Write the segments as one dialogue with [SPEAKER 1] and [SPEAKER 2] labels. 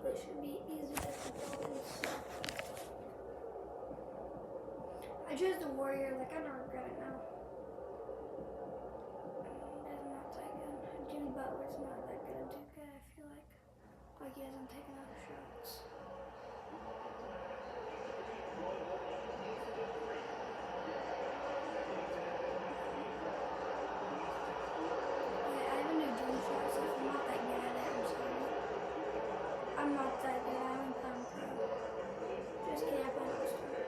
[SPEAKER 1] This should be easy difficulties. I chose the warrior, like I don't regret it now. That's not that good. Jimmy Butler's not that good in 2K, I feel like. Like he hasn't taken enough shots. Okay, I have a new dream shot, so if I'm not that good at it, I'm sorry. I'm not that good, I haven't found pro. Just kidding, I play most of it.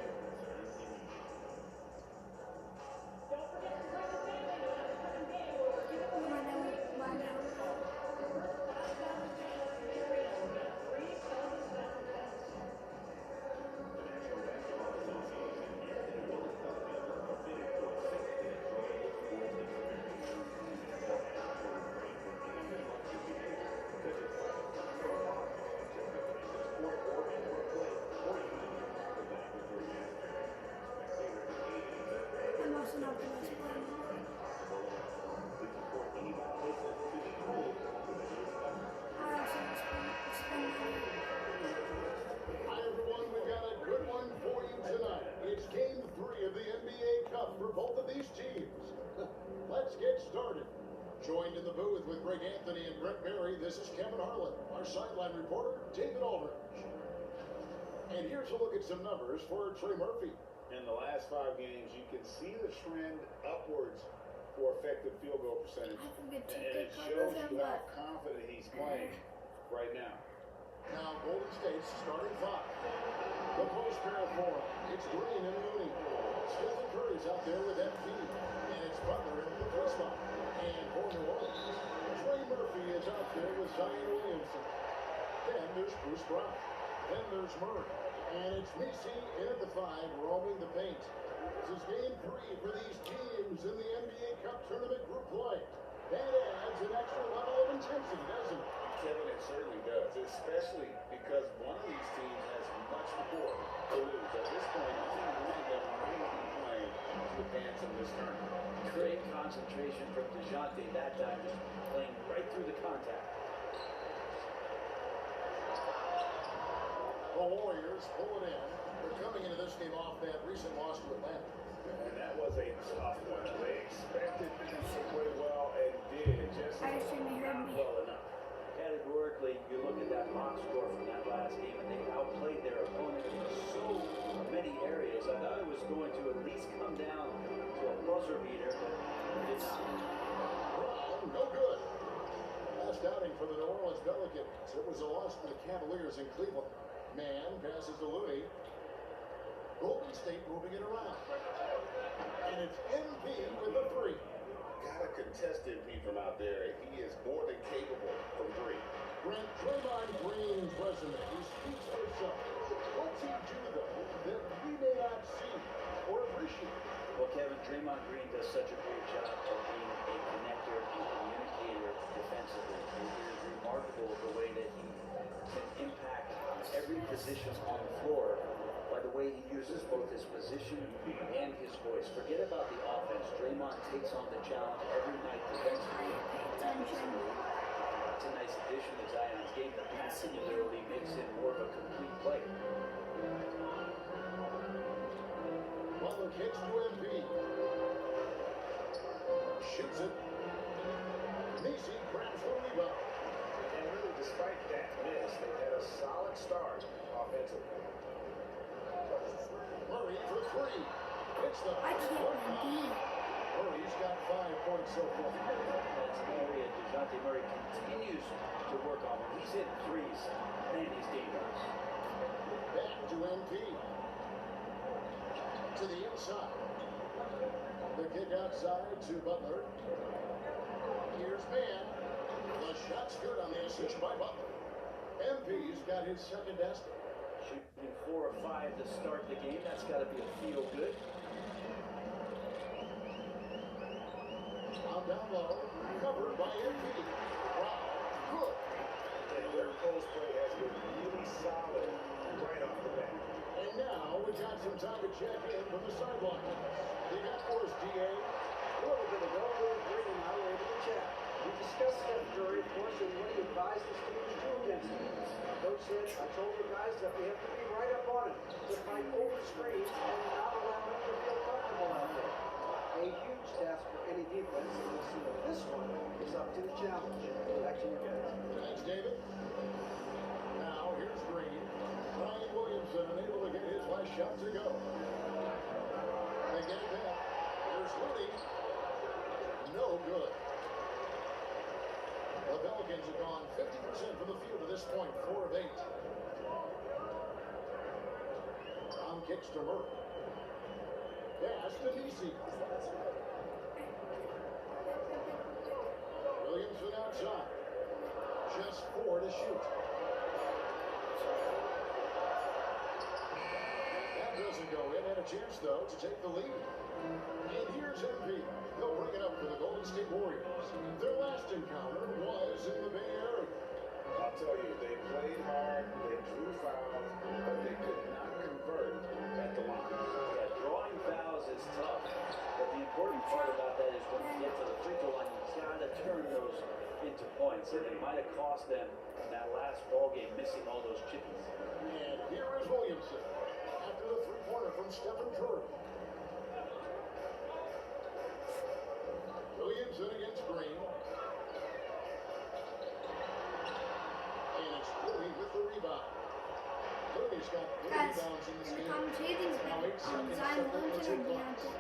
[SPEAKER 1] I'm also not the best player. I also spend money.
[SPEAKER 2] Hi everyone, we've got a good one for you tonight. It's game 3 of the NBA Cup for both of these teams. Let's get started. Joined in the booth with Greg Anthony and Brett Berry, this is Kevin Harlan. Our sideline reporter, David Aldridge. And here's a look at some numbers for Trey Murphy.
[SPEAKER 3] In the last 5 games, you can see the trend upwards for effective field goal percentage.
[SPEAKER 1] I can get
[SPEAKER 3] And
[SPEAKER 1] 2K
[SPEAKER 3] it
[SPEAKER 1] card
[SPEAKER 3] shows
[SPEAKER 1] with him,
[SPEAKER 3] you how
[SPEAKER 1] but
[SPEAKER 3] confident he's playing right now.
[SPEAKER 2] Now Golden State's starting 5. The post pair for him. It's Green and Looney. Stephen Curry's out there with FP. And it's Butler in the 3 spot. And for New Orleans, Trey Murphy is out there with Zion Williamson. Then there's Bruce Brown. Then there's Murray. And it's Messi in at the 5, roaming the paint. This is game 3 for these teams in the NBA Cup Tournament group play. That adds an extra level of intensity, doesn't it?
[SPEAKER 3] Kevin, it certainly does, especially because one of these teams has much more to lose. At this point, I think one of them might be playing to advance in this tournament.
[SPEAKER 4] Great concentration from DeJounte that time, just playing right through the contact.
[SPEAKER 2] The Warriors pull it in. They're coming into this game off that recent loss to Atlanta.
[SPEAKER 3] And that was a tough one. They expected to play well and did, just
[SPEAKER 1] I assume you heard me.
[SPEAKER 3] well enough.
[SPEAKER 4] Categorically, you look at that box score from that last game, and they outplayed their opponent in so many areas. I thought it was going to at least come down to a buzzer beater, but it did not.
[SPEAKER 2] Brown, no good. Last outing for the New Orleans Pelicans. It was a loss to the Cavaliers in Cleveland. Man passes to Looney. Golden State moving it around. And it's MP with the 3.
[SPEAKER 3] Got a contested MP from out there. He is more than capable from 3.
[SPEAKER 2] Brent, Draymond Green's resume speaks for itself. What's he do, though, that we may not see or appreciate?
[SPEAKER 4] Well, Kevin, Draymond Green does such a great job of being a connector and communicator defensively. It is remarkable the way that he can impact every position on the floor by the way he uses both his position and his voice. Forget about the offense. Draymond takes on the challenge every night defensively. It's a nice addition to Zion's game. The passing ability makes it more of a complete play.
[SPEAKER 2] Butler kicks to MP. Shoots it. Messi grabs the rebound.
[SPEAKER 3] And really, despite that miss, they had a solid start offensively.
[SPEAKER 2] Murray for 3. Hits the
[SPEAKER 1] I can't believe.
[SPEAKER 2] Murray's got 5 points so far.
[SPEAKER 4] That's an area DeJounte Murray continues to work on. When he's hitting threes, man, he's dangerous.
[SPEAKER 2] Back to MP. To the inside. The kick outside to Butler. Here's Man. The shot's good on the assist by Butler. MP's got his second basket.
[SPEAKER 4] Shooting 4 or 5 to start the game. That's got to be a feel good.
[SPEAKER 2] Out down low. Covered by MP. Wow. Good.
[SPEAKER 3] And their post play has been really solid right off the bat.
[SPEAKER 2] And now we got some time to check in from the sideline. They got for us, DA.
[SPEAKER 5] A little bit ago, Will Green and I were able to chat. We discussed Steph Curry, of course, and what he advised his team to do against him. Coach said, I told the guys that we have to be right up on him, to fight over screens and not allow him to feel comfortable out there. A huge task for any defense, and we'll see if this one is up to the challenge. Back to you guys.
[SPEAKER 2] Thanks, David. Now, here's Green. Ryan Williamson unable to get his last shot to go. They get it back. Here's Looney. No good. The Pelicans have gone 50% from the field to this point, 4 of 8. On kicks to Murray. Pass to Nisi. Williamson outside. Just 4 to shoot. That doesn't go in. Had a chance, though, to take the lead. And here's MP. They'll bring it up for the Golden State Warriors. Their last encounter was in the Bay Area.
[SPEAKER 3] I'll tell you, they played hard, they drew fouls, but they could not convert at the line.
[SPEAKER 4] Yeah, drawing fouls is tough, but the important part about that is when you get to the free throw line, you gotta turn those into points, and it might have cost them in that last ball game missing all those chippies.
[SPEAKER 2] And here is Williamson after the three-pointer from Stephen Curry. Williamson against Green. And it's Looney with the rebound. Looney's got 3
[SPEAKER 1] Guys,
[SPEAKER 2] rebounds in this
[SPEAKER 1] the
[SPEAKER 2] game.
[SPEAKER 1] commentating's
[SPEAKER 2] Now
[SPEAKER 1] been
[SPEAKER 2] 8 seconds,
[SPEAKER 1] Zion
[SPEAKER 2] Stephen
[SPEAKER 1] Williamson or
[SPEAKER 2] Curry.
[SPEAKER 1] Deontay.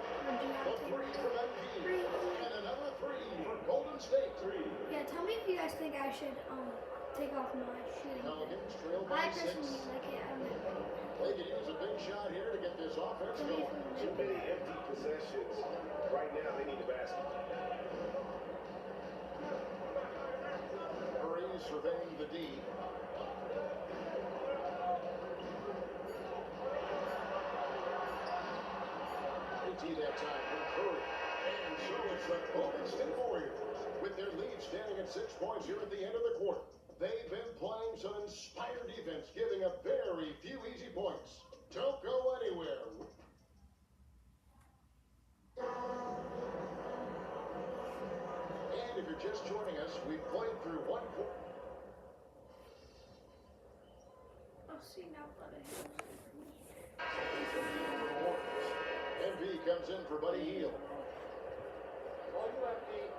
[SPEAKER 2] The 3 from MP. And another 3 for Golden State.
[SPEAKER 1] Yeah, tell me if you guys think I should take off my shooting.
[SPEAKER 2] Pelicans trail
[SPEAKER 1] I
[SPEAKER 2] by 6.
[SPEAKER 1] personally like it. I don't know.
[SPEAKER 2] They could use a big shot here to get this offense
[SPEAKER 1] Tell me
[SPEAKER 2] going.
[SPEAKER 1] if
[SPEAKER 3] Too
[SPEAKER 1] you
[SPEAKER 3] many
[SPEAKER 1] like it.
[SPEAKER 3] empty possessions. Right now, they need a basket.
[SPEAKER 2] Curry surveying the D. That time for Curry. And so it's the Golden State Warriors with their lead standing at 6 points here at the end of the quarter. They've been playing some inspired defense, giving up very few easy points. Don't go anywhere. And if you're just joining us, we've played through 1 quarter.
[SPEAKER 1] Oh, see, now what a hell.
[SPEAKER 2] MV comes in for Buddy Hield.
[SPEAKER 5] All you have, Pete.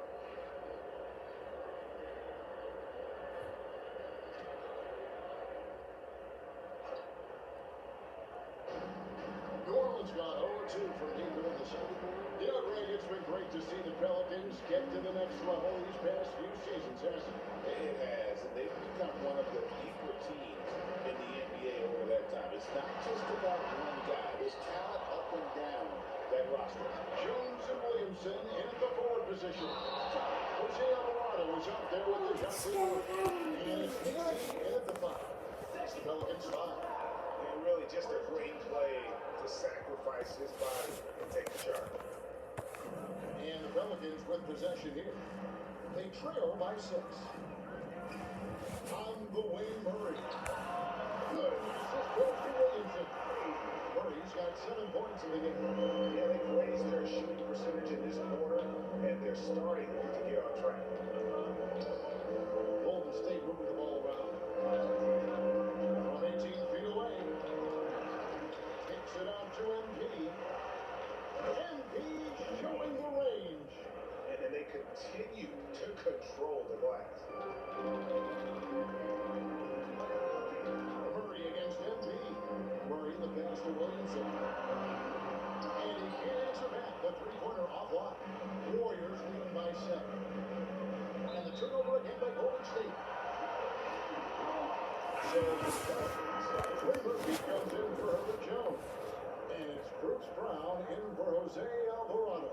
[SPEAKER 2] New Orleans got 0-2 from deep in the second. You know, Greg, it's been great to see the Pelicans get to the next level these past few seasons, hasn't it?
[SPEAKER 3] It has, and they've become one of the deeper teams in the NBA over that time. It's not just about one guy. There's talent up and down that roster.
[SPEAKER 2] Jones and Williamson in at the forward position. Jose Alvarado was out there with the shot clock. And it's Casey in at the 5. The Pelicans 5.
[SPEAKER 3] And really just a great play to sacrifice his body and take the charge.
[SPEAKER 2] And the Pelicans with possession here. They trail by 6. On the way, Murray. Good assist goes to Williamson. Murray's got 7 points in the game.
[SPEAKER 3] Yeah, they've raised their shooting percentage in this quarter, and they're starting to get on track.
[SPEAKER 2] Golden State moving the ball around. From 18 feet away. Kicks it out to MP. MP showing the range.
[SPEAKER 3] And then they continue to control the glass.
[SPEAKER 2] Murray against MP. Murray the pass to Williamson. And he carries it back. The three-pointer offline. Warriors leading by 7. And the turnover again by Golden State. So the Pelicans, Trey Murphy comes in for Herbert Jones. And it's Bruce Brown in for Jose Alvarado.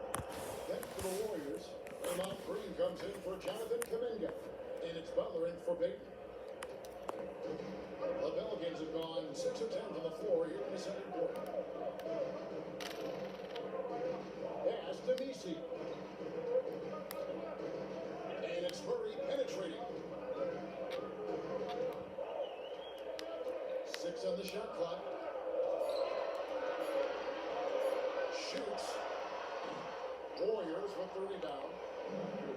[SPEAKER 2] Then for the Warriors, Draymond Green comes in for Jonathan Kuminga. And it's Butler in for Baker. The Pelicans have gone 6 of 10 from the floor here in the second quarter. Pass to Nisi. seconds on the shot clock. Shoots. Warriors with the rebound.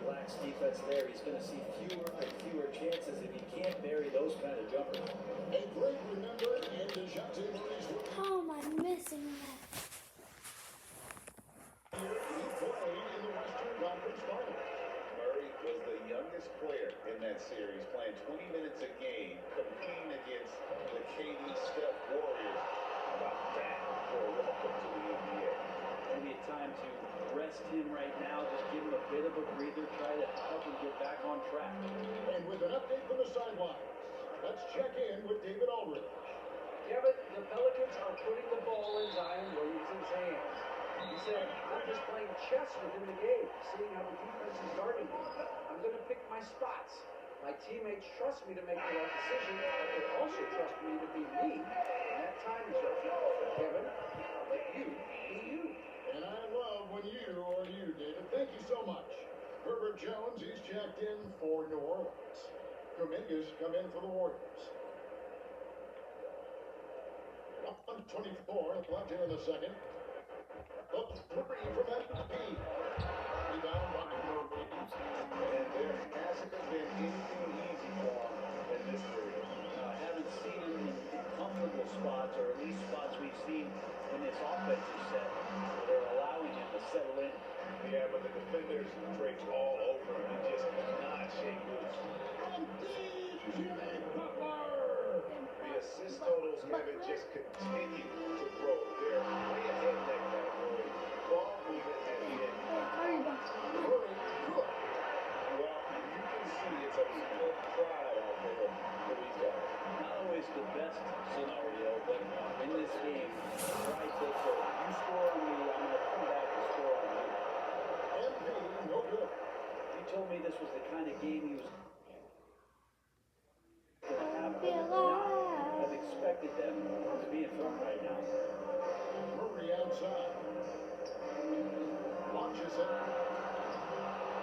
[SPEAKER 4] Relax defense there. He's going to see fewer and fewer chances if he can't bury those kind of jumpers.
[SPEAKER 2] A great remember in DeJounte Murray's rookie
[SPEAKER 1] How am I missing that?
[SPEAKER 2] year. He played in the Western Conference Finals.
[SPEAKER 3] Murray was the youngest player in that series, playing 20 minutes a game, competing against the KD Steph Warriors. How about that for a welcome to the NBA?
[SPEAKER 4] Maybe a time to rest him right now. Just give him a bit of a breather. Try to help him get back on track.
[SPEAKER 2] And with an update from the sidelines, let's check in with David Aldridge.
[SPEAKER 5] Kevin, the Pelicans are putting the ball in Zion Williamson's hands. He said, I'm just playing chess within the game, seeing how the defense is guarding me. I'm going to pick my spots. My teammates trust me to make the right decision, but they also trust me to be me when that time is right. Kevin, I'll let you be you.
[SPEAKER 2] And I love when you are you, David. Thank you so much. Herbert Jones, he's checked in for New Orleans. Kuminga's come in for the Warriors. 1:24 left here in the second. Up three from MVP. Rebound by Murray.
[SPEAKER 3] And there hasn't been anything easy for him in this period.
[SPEAKER 4] I haven't seen him in comfortable spots, or at least spots we've seen in this offensive set that are allowing him to settle in.
[SPEAKER 3] Yeah, but the defenders traipse all over him. He just cannot shake loose.
[SPEAKER 2] From deep, Jimmy Butler.
[SPEAKER 3] The assist totals, Kevin, just continue to grow. They're way ahead in that category. Ball movement has been
[SPEAKER 2] Murray, good.
[SPEAKER 3] well, you can see it's a real pride out there for these guys.
[SPEAKER 4] Not always the best scenario, but in this game, pride takes over. You score on me, I'm going to come back and score on you.
[SPEAKER 2] MVP, no good.
[SPEAKER 4] He told me this was the kind of game he was going to have.
[SPEAKER 1] Be
[SPEAKER 4] I would not have expected them to be in front right now.
[SPEAKER 2] Murray outside. Launches it.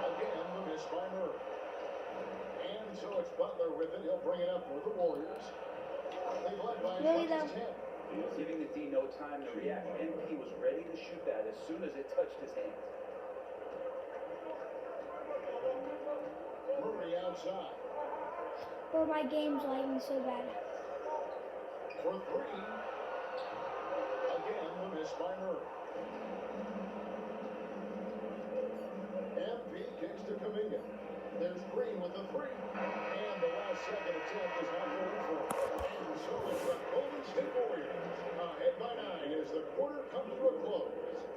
[SPEAKER 2] Again, the miss by Murray. And so it's Butler with it. He'll bring it up for the Warriors. They've led by as
[SPEAKER 1] Really
[SPEAKER 2] much as
[SPEAKER 1] though?
[SPEAKER 2] 10.
[SPEAKER 4] Giving the D no time to react. And he was ready to shoot that as soon as it touched his hands.
[SPEAKER 2] Murray outside.
[SPEAKER 1] Bro, my game's lagging so bad.
[SPEAKER 2] For three. Again, the miss by Murray. MP kicks to Kuminga. There's Green with the three. And the last second attempt is not going for it. And so it's the Golden State Warriors ahead by 9 as the quarter comes to a close.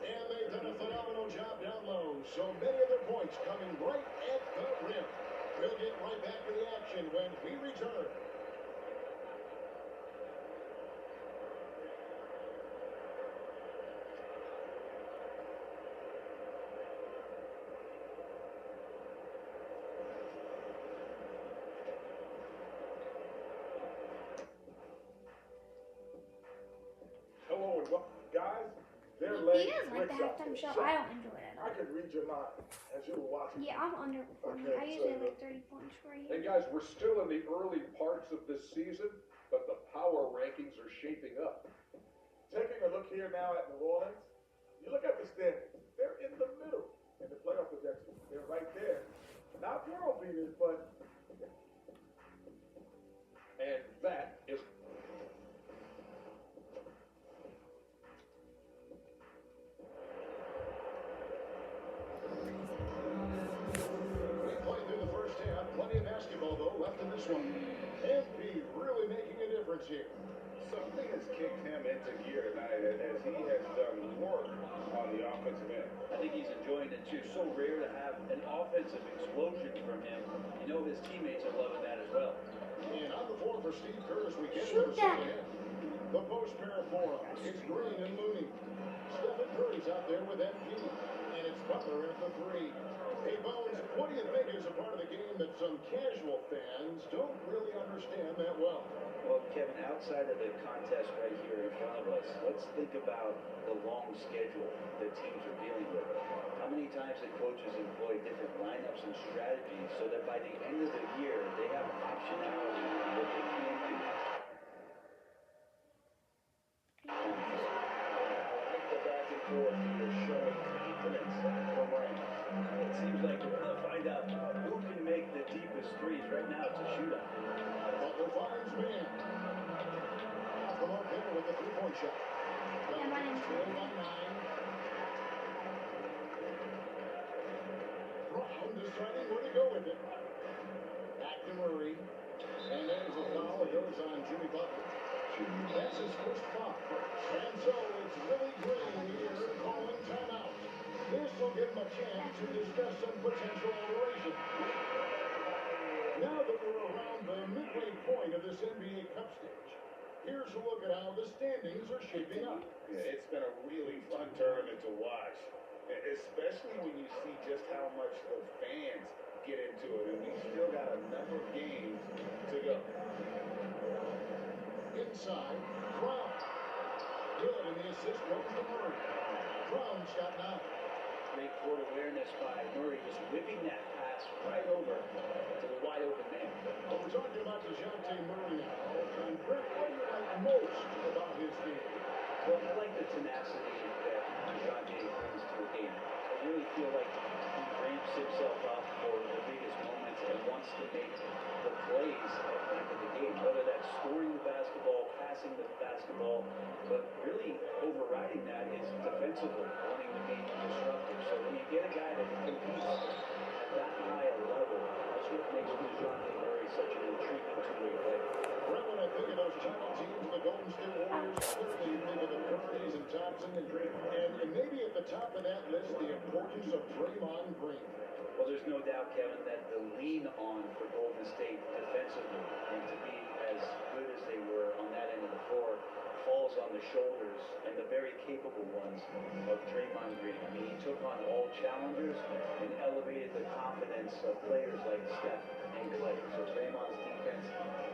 [SPEAKER 2] And they've done a phenomenal job down low. So many of their points coming right at the rim. We'll get right back to the action when we return.
[SPEAKER 6] Hello and welcome, guys. Their
[SPEAKER 1] He
[SPEAKER 6] legs
[SPEAKER 1] doesn't like the
[SPEAKER 6] switch up.
[SPEAKER 1] halftime show.
[SPEAKER 6] So,
[SPEAKER 1] I don't enjoy it at
[SPEAKER 6] I
[SPEAKER 1] all.
[SPEAKER 6] could read your mind as you were watching.
[SPEAKER 1] Yeah, I'm underperforming.
[SPEAKER 6] Okay,
[SPEAKER 1] I usually
[SPEAKER 6] so-
[SPEAKER 1] have like 30 points right
[SPEAKER 6] Hey
[SPEAKER 1] here.
[SPEAKER 6] guys, we're still in the early parts of this season, but the power rankings are shaping up. Taking a look here now at New Orleans, you look at the standings. They're in the middle in the playoff projection. They're right there. Not world beaters, but and that is
[SPEAKER 2] We played through the first half. Plenty of basketball, though, left in this one. MP really making a difference here.
[SPEAKER 3] Something has kicked him into gear tonight as he has done work on the offensive end.
[SPEAKER 4] I think he's enjoying it too. So rare to have an offensive explosion from him. You know his teammates are loving that as well.
[SPEAKER 2] And on the floor for Steve Kerr as we get
[SPEAKER 1] Shoot
[SPEAKER 2] to the
[SPEAKER 1] that.
[SPEAKER 2] second half. The post pair for him. It's Green and Looney. Stephen Curry's out there with MP. And it's Butler in at the three. Hey, Bones, what do you think is a part of the game that some casual fans don't really understand that well?
[SPEAKER 4] Well, Kevin, outside of the contest right here in front of us, let's think about the long schedule that teams are dealing with. How many times the coaches employ different lineups and strategies so that by the end of the year, they have optionality on what they can do. right now, it's a shootout.
[SPEAKER 2] Butler finds man. Malcolm O'Hare with a three-point shot.
[SPEAKER 1] Yeah, my name's
[SPEAKER 2] Trailed by 9. Brown deciding where to go with it. Back to Murray. And there's a foul. It goes on Jimmy Butler. That's his first foul. And so it's Willie Green here calling timeout. This will give him a chance to discuss some potential alteration. Now that we're around the midway point of this NBA Cup stage, here's a look at how the standings are shaping up.
[SPEAKER 3] Yeah, it's been a really fun tournament to watch, especially when you see just how much the fans get into it. And we've still got a number of games to go.
[SPEAKER 2] Inside, Brown. Good, and the assist goes to Murray. Brown shot now.
[SPEAKER 4] Great court awareness by Murray, just whipping that pass right over to the wide open man.
[SPEAKER 2] Well, we're talking about DeJounte Murray now. And Brett, what do you like most about his game?
[SPEAKER 4] Well, I like the tenacity that DeJounte brings to a game. I really feel like he ramps himself up for the biggest moments and wants to make the plays at the end of the game, whether that's scoring the basketball, passing the basketball, but really overriding that is defensively, wanting the game disruptive. So when you get a guy that competes at that high a level, that's what makes DeJounte Murray such an intriguing two-way player.
[SPEAKER 2] Brett, when I think of those title teams, the Golden State Warriors, clearly you think of the Currys and Thompson and maybe at the top of that list, the importance of Draymond Green.
[SPEAKER 4] Well, there's no doubt, Kevin, that the lean on for Golden State defensively and to be as good as they were on that end of the floor falls on the shoulders and the very capable ones of Draymond Green. I mean, he took on all challengers and elevated the confidence of players like Steph and Clay. So Draymond's defense,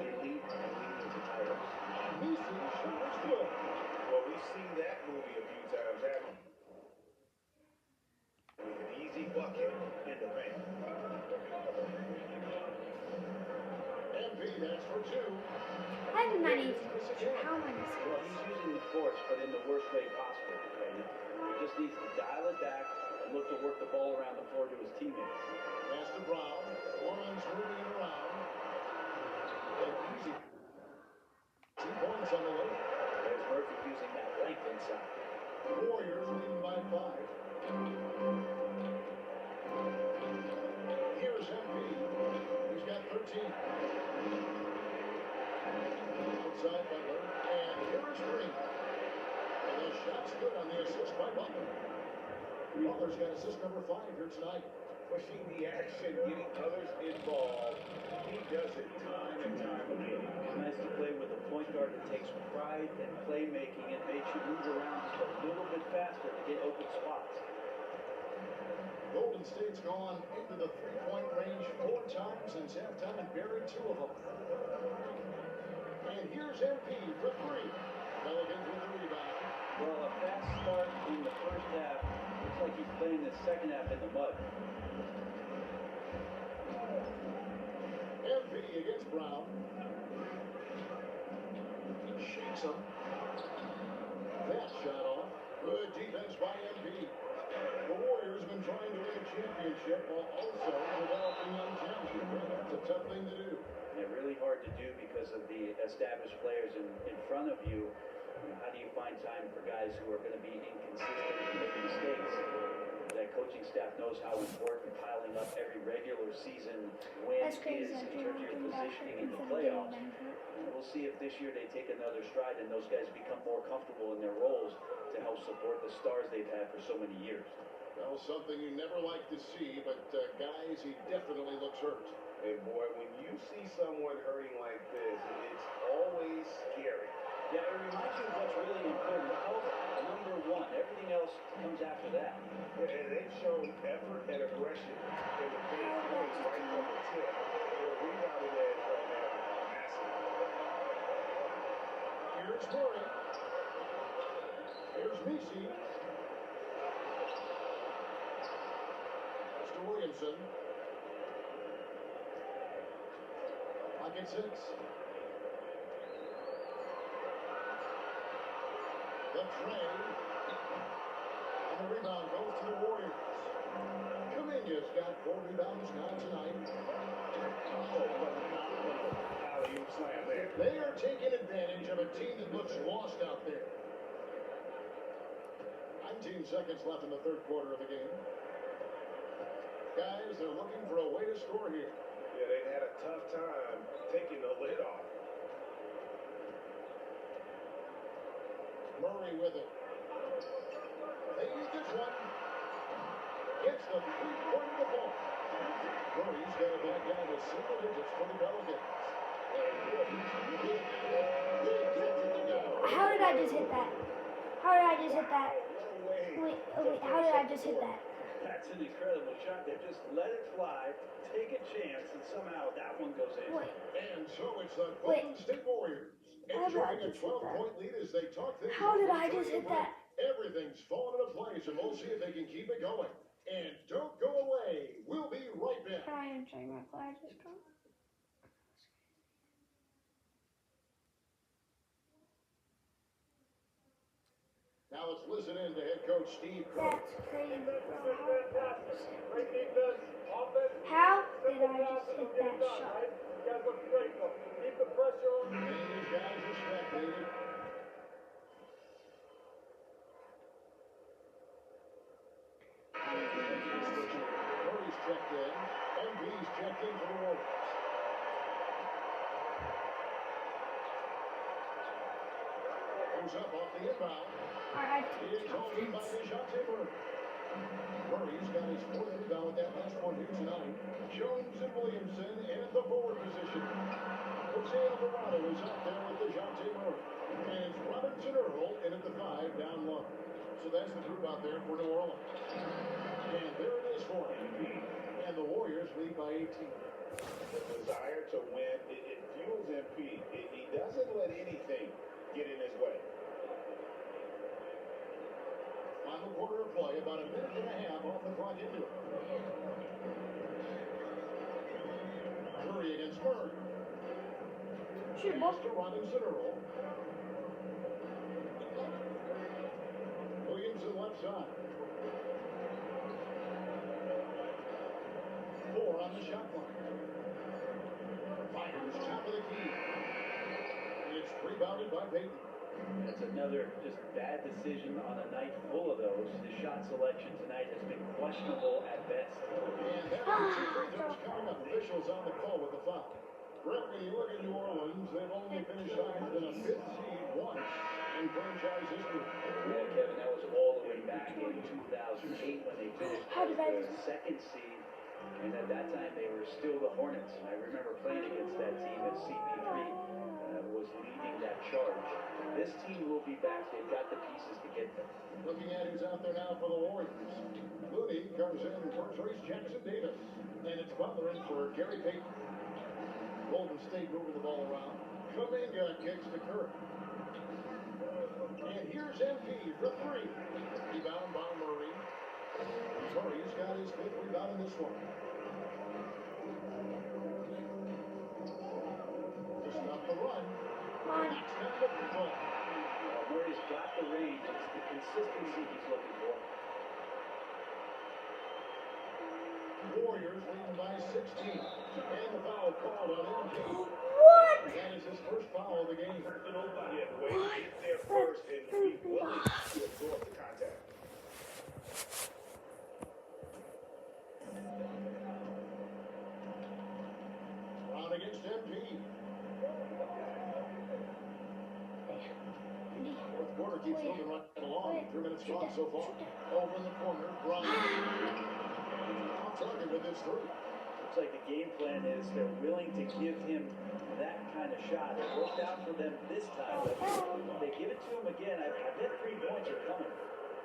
[SPEAKER 4] elite and leading to titles.
[SPEAKER 2] Nisi sure is good.
[SPEAKER 3] Well, we've seen that movie a few times, haven't we? With an easy bucket in the paint.
[SPEAKER 2] MP, that's for 2.
[SPEAKER 1] I did not even how am I missing
[SPEAKER 4] Well,
[SPEAKER 1] this?
[SPEAKER 4] he's using the force, but in the worst way possible. Okay? He just needs to dial it back and look to work the ball around the floor to his teammates.
[SPEAKER 2] Pass to Brown. Warren's moving it around. And easy. 2 points on the way.
[SPEAKER 4] There's Murphy using that length inside.
[SPEAKER 2] Warriors leading by 5. Here's MP. He's got 13. Outside Butler. And here is Green. And the shot's good on the assist by Butler. Butler's got assist number 5 here tonight.
[SPEAKER 3] Pushing the action, getting others involved. He does it time and time again.
[SPEAKER 4] It's nice to play with a point guard that takes pride in playmaking and makes you move around just a little bit faster to get open spots.
[SPEAKER 2] Golden State's gone into the three-point range 4 times since halftime and buried 2 of them. And here's MP for 3. Pelicans with the rebound.
[SPEAKER 4] Well, a fast start in the first half. Looks like he's playing the second half in the mud.
[SPEAKER 2] MP against Brown. Shakes him. That shot off. Good defense by MP. The Warriors have been trying to win a championship while also developing young talent. That's a tough thing to do.
[SPEAKER 4] And really hard to do because of the established players in front of you. How do you find time for guys who are going to be inconsistent and make mistakes? That coaching staff knows how important piling up every regular season win
[SPEAKER 1] That's crazy.
[SPEAKER 4] is
[SPEAKER 1] I
[SPEAKER 4] in terms of your
[SPEAKER 1] dream of coming back
[SPEAKER 4] positioning
[SPEAKER 1] here
[SPEAKER 4] in the
[SPEAKER 1] instead of getting
[SPEAKER 4] playoffs.
[SPEAKER 1] bankrupt.
[SPEAKER 4] And we'll see if this year they take another stride and those guys become more comfortable in their roles to help support the stars they've had for so many years.
[SPEAKER 2] Well, something you never like to see, but guys, he definitely looks hurt.
[SPEAKER 3] And boy, when you see someone hurting like this, it's always scary.
[SPEAKER 4] Yeah, it reminds you of what's really important. Health, number one. Everything else comes after that.
[SPEAKER 3] And they've shown effort and aggression in the big points right from the tip. Their rebounding edge right now is massive.
[SPEAKER 2] Here's Murray. Here's Nisi. It's to Williamson. Clock at 6. The tray. And the rebound goes to the Warriors. Kuminga's got 4 rebounds now tonight.
[SPEAKER 3] Alley-oop slam there.
[SPEAKER 2] They are taking advantage of a team that looks lost out there. 19 seconds left in the third quarter of the game. Guys, they're looking for a way to score here.
[SPEAKER 3] Yeah, they had a tough time taking the lid off.
[SPEAKER 2] Murray with it. They use this one. Gets the 3-point of the ball. Murray's got it back down to single digits for the Pelicans.
[SPEAKER 1] How did I just hit that? How did I just hit that? Wait, how did I just hit that?
[SPEAKER 4] That's an incredible shot there. Just let it fly, take a chance, and somehow that one goes in.
[SPEAKER 1] Wait,
[SPEAKER 2] And so it's the Golden State Warriors
[SPEAKER 1] How did I
[SPEAKER 2] enjoying a
[SPEAKER 1] just hit that?
[SPEAKER 2] 12-point lead as they talk things.
[SPEAKER 1] How did
[SPEAKER 2] over
[SPEAKER 1] I just
[SPEAKER 2] during
[SPEAKER 1] hit
[SPEAKER 2] the
[SPEAKER 1] that?
[SPEAKER 2] break. Everything's falling into place, and we'll see if they can keep it going. And don't go away. We'll be right back.
[SPEAKER 1] I am trying my flag just come.
[SPEAKER 2] Now let's listen in to head coach Steve Kerr.
[SPEAKER 1] That's crazy, bro. How did I just hit that shot?
[SPEAKER 2] And these guys are spectating. Murray's checked in. MV's checked in for the Warriors. Goes up off the inbound.
[SPEAKER 1] Alright,
[SPEAKER 2] It's all in by DeJounte Murray. Murray's got his 4th rebound with that last one here tonight. Jones and Williamson in at the forward position. Jose Alvarado is out there with DeJounte Murray. And it's Robinson Earl in at the 5, down 1. So that's the group out there for New Orleans. And there it is for him. And the Warriors lead by 18.
[SPEAKER 3] The desire to win, it fuels MP. He doesn't let anything get in his way.
[SPEAKER 2] Final quarter of play, about a minute and a half off the clock into it. Curry against Murray.
[SPEAKER 1] shoot,
[SPEAKER 2] Pass to Robinson Earl. Williamson left side. 4 on the shot clock. Fires top of the key. It's rebounded by Payton.
[SPEAKER 4] That's another just bad decision on a night full of those. The shot selection tonight has been questionable at best.
[SPEAKER 2] And that was 2 free throws coming up. Officials on the call with the foul. Brett, when you look at New Orleans, they've only finished higher than a 5th seed once in franchise history.
[SPEAKER 4] Yeah, Kevin, that was all the way back in 2008 when they finished
[SPEAKER 1] How did I
[SPEAKER 4] as the 2nd seed. And at that time, they were still the Hornets. And I remember playing against that team as CP3 was leading that charge. This team will be back. They've got the pieces to get them.
[SPEAKER 2] Looking at who's out there now for the Warriors. Looney comes in first race, Jackson Davis. And it's Butler in for Gary Payton. Golden State moving the ball around. Kuminga kicks to Curry. And here's MP for 3. Rebound by Murray. Murray's got his 5th rebound in this one. Just off the run.
[SPEAKER 1] Come on.
[SPEAKER 2] Knocks down the free ball.
[SPEAKER 4] Murray's got the range. It's the consistency he's looking for.
[SPEAKER 2] Warriors leading by 16. And the foul called on MP.
[SPEAKER 1] What?
[SPEAKER 2] That is his first foul of the game.
[SPEAKER 3] Yeah, the way he gets there first and be willing to absorb the contact.
[SPEAKER 2] Brown against MP. Fourth quarter keeps moving right along. 3 minutes gone so far. Over in the corner, Brown. Off target with his 3.
[SPEAKER 4] Looks like the game plan is they're willing to give him that kind of shot. It worked out for them this time, but if they give it to him again, I bet 3 points are coming.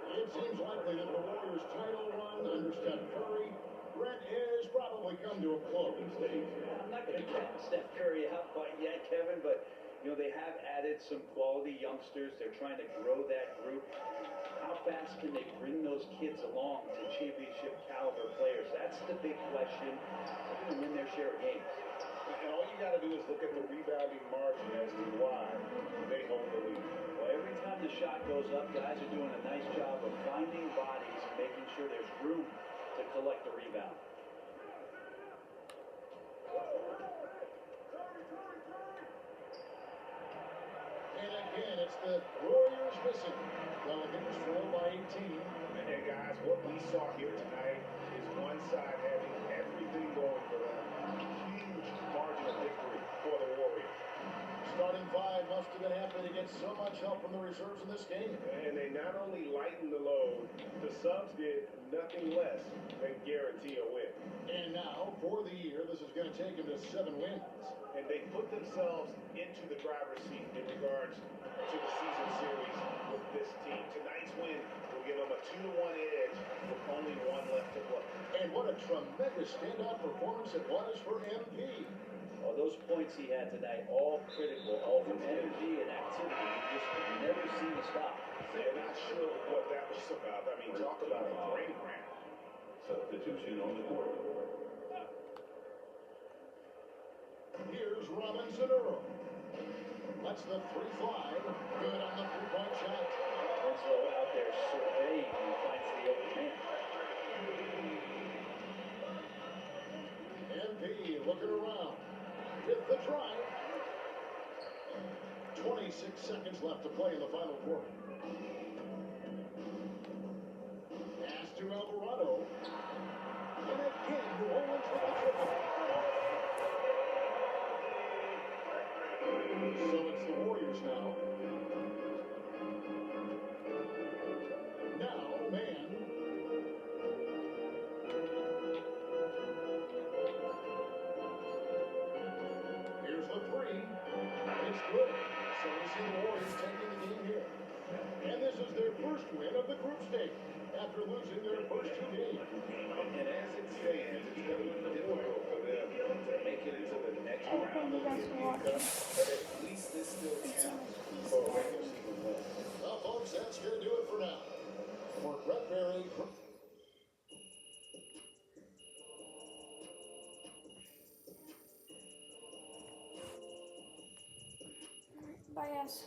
[SPEAKER 2] It seems likely that the Warriors' title run under Steph Curry, Brent, has probably come to a close.
[SPEAKER 4] I'm not going to count Steph Curry out quite yet, Kevin, but you know they have added some quality youngsters. They're trying to grow that group. How fast can they bring those kids along to championship caliber players? That's the big question. They're going to win their share of games.
[SPEAKER 3] And all you got to do is look at the rebounding margin as to why they hold the lead.
[SPEAKER 4] Well, every time the shot goes up, guys are doing a nice job of finding bodies and making sure there's room to to collect the rebound.
[SPEAKER 2] And again, it's the Warriors missing. Well, it was trailed by 18.
[SPEAKER 3] And guys, what we saw here tonight is one side having everything going for them. Huge margin of victory for the Warriors.
[SPEAKER 2] Starting five must have been happy to get so much help from the reserves in this game.
[SPEAKER 3] And they not only lightened the load, the subs did nothing less than guarantee a win.
[SPEAKER 2] And now, for the year, this is going to take them to 7 wins.
[SPEAKER 3] And they put themselves into the driver's seat in regards to the season series with this team. Tonight's win will give them a 2-1 edge with only one left to play.
[SPEAKER 2] And what a tremendous standout performance it was for MP.
[SPEAKER 4] Well, those points he had tonight, all critical, all from energy and activity. You just never seem to stop.
[SPEAKER 3] They're not sure what that was about. I mean, talk about a brain cramp.
[SPEAKER 7] Substitution on the court.
[SPEAKER 2] Here's Robinson Earl. Lets the 3 fly. Good on the 3-point shot.
[SPEAKER 4] Winslow out there surveying and finds the open man.
[SPEAKER 2] MP looking around. With the drive. 26 seconds left to play in the final quarter. Pass to Alvarado. And again, New Orleans with the triple. So it's the Warriors now. Now, man. Here's the 3. It's good. So we see the Warriors taking the game here. And this is their first win of the group stage after losing their first 2 games.
[SPEAKER 3] And as it stands, it's going to be difficult for them to make it into the next
[SPEAKER 1] I hope
[SPEAKER 3] round
[SPEAKER 1] you
[SPEAKER 3] of
[SPEAKER 1] guys
[SPEAKER 3] the
[SPEAKER 1] can watch
[SPEAKER 3] Cup,
[SPEAKER 1] it.
[SPEAKER 3] but at least this still counts for a regular season win.
[SPEAKER 2] Well, folks, that's going to do it for now. For Brett Berry.
[SPEAKER 1] Bye, guys.